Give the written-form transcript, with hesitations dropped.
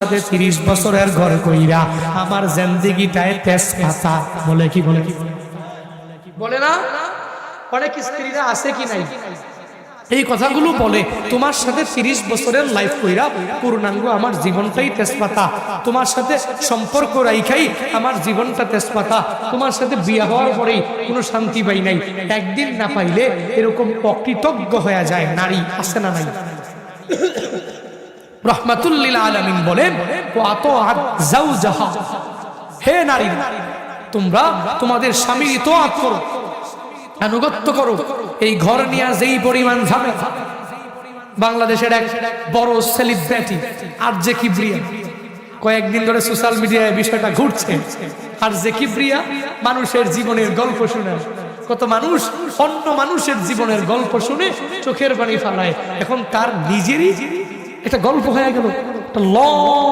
30 বছরের ঘর কইরা আমার জিন্দেগিটায় তেজপাতা বলে কি বলে বলে না। অনেক স্ত্রীরা আছে কি নাই এই কথাগুলো বলে, তোমার সাথে 30 বছরের লাইফ কইরা পূর্ণাঙ্গ আমার জীবনটাই তেজপাতা, তোমার সাথে সম্পর্ক রাইখাই আমার জীবনটা তেজপাতা, তোমার সাথে বিয়ে হওয়ার পরেই কোনো শান্তি পাই নাই, একদিন না পাইলে এরকম অকৃতজ্ঞ হয়ে যায় নারী আছে না নাই? রাহমাতুল লিল আলামিন বলেন, ওয়াতাআত যাওজাহা, হে নারী তোমরা তোমাদের স্বামীর ইতাআত করো, আনুগত্য করো। এই ঘর নিয়ে যেই পরিমাণ ঝামেলা, বাংলাদেশের এক বড় সেলিব্রিটি আরজে কিবরিয়া কয়েকদিন ধরে সোশ্যাল মিডিয়ায় বিষয়টা ঘুরছে। আরজে কিবরিয়া মানুষের জীবনের গল্প শুনে, কত মানুষ অন্য মানুষের জীবনের গল্প শুনে চোখের পানি ফেলায়, এখন তার নিজেরই একটা গল্প হয়ে গেল, একটা লং